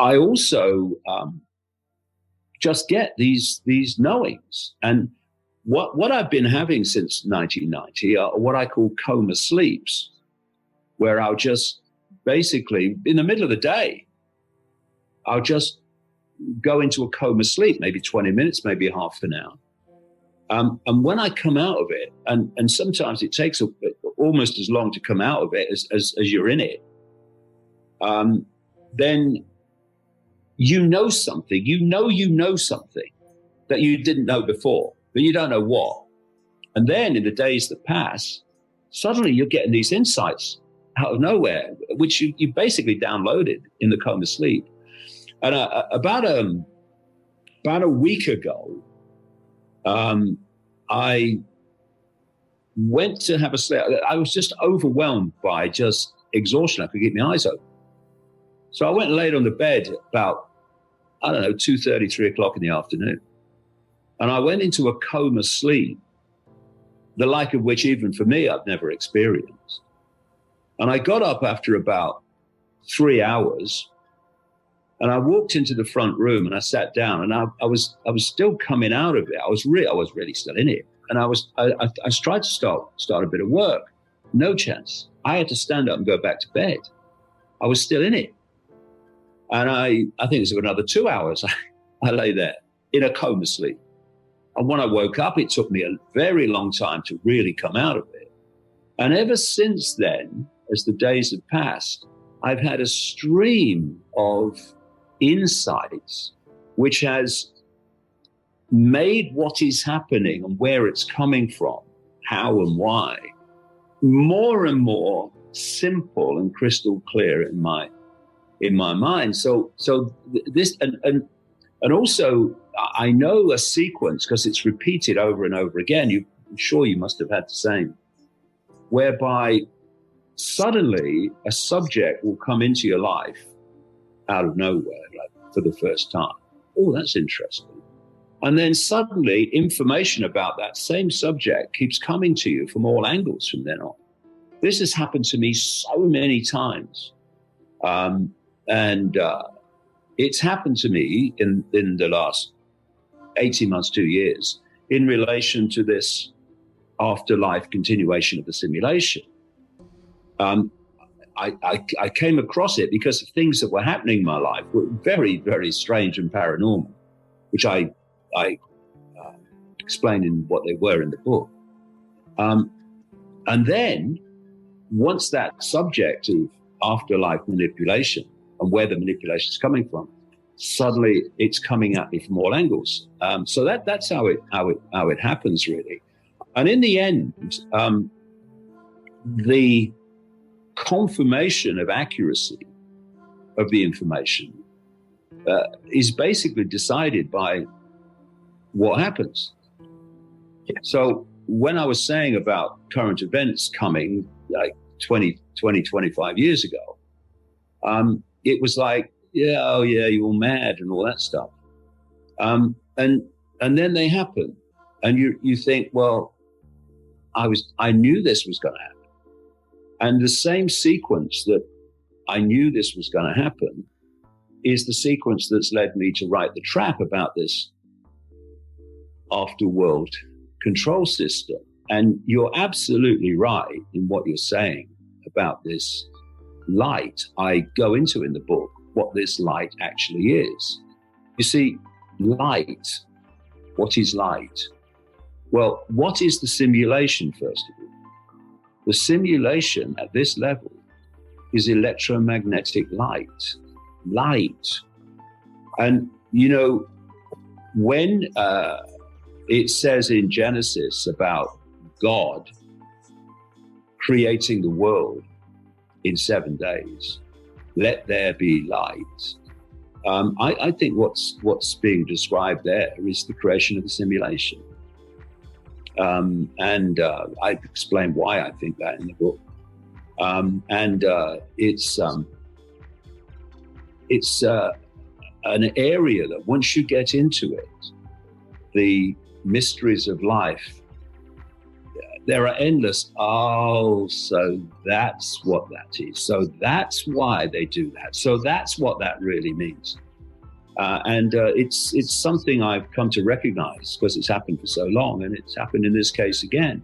I also just get these knowings. And what I've been having since 1990 are what I call coma sleeps, where I'll just basically, in the middle of the day, I'll just go into a coma sleep, maybe 20 minutes, maybe half an hour. And when I come out of it, and sometimes it takes almost as long to come out of it as you're in it, then you know something, you know something that you didn't know before, but you don't know what. And then in the days that pass, suddenly you're getting these insights out of nowhere, which you basically downloaded in the coma sleep. And about a week ago, I went to have a sleep. I was just overwhelmed by just exhaustion. I could keep my eyes open. So I went and laid on the bed about, 2:30, 3 o'clock in the afternoon. And I went into a coma sleep, the like of which even for me, I've never experienced. And I got up after about 3 hours, and I walked into the front room and I sat down, and I was still coming out of it. I was really still in it. And I tried to start a bit of work. No chance. I had to stand up and go back to bed. I was still in it. And I think it was another 2 hours. I lay there in a coma sleep. And when I woke up, it took me a very long time to really come out of it. And ever since then, as the days have passed, I've had a stream of insights which has made what is happening and where it's coming from, how and why, more and more simple and crystal clear in my mind. So this and also I know a sequence because it's repeated over and over again. I'm sure you must have had the same, whereby suddenly a subject will come into your life out of nowhere, like for the first time. Oh, that's interesting. And then suddenly information about that same subject keeps coming to you from all angles from then on. This has happened to me so many times. And it's happened to me in the last 18 months, 2 years, in relation to this afterlife continuation of the simulation. I came across it because of things that were happening in my life were very, very strange and paranormal, which I explained in what they were in the book. And then once that subject of afterlife manipulation and where the manipulation is coming from, suddenly it's coming at me from all angles. So that's how it happens, really. And in the end, the confirmation of accuracy of the information is basically decided by what happens. Yeah. So when I was saying about current events coming like 25 years ago, it was like, you're all mad and all that stuff. And then they happen. And you think, well, I knew this was going to happen. And the same sequence that I knew this was going to happen is the sequence that's led me to write The Trap about this afterworld control system. And you're absolutely right in what you're saying about this light. I go into in the book what this light actually is. You see, light, what is light? Well, what is the simulation, first of all? The simulation at this level is electromagnetic light. And, when it says in Genesis about God creating the world in 7 days, let there be light. I think what's being described there is the creation of the simulation. And I explain why I think that in the book. It's an area that once you get into it, the mysteries of life there are endless. Oh, so that's what that is. So that's why they do that. So that's what that really means. And it's something I've come to recognize because it's happened for so long, and it's happened in this case again.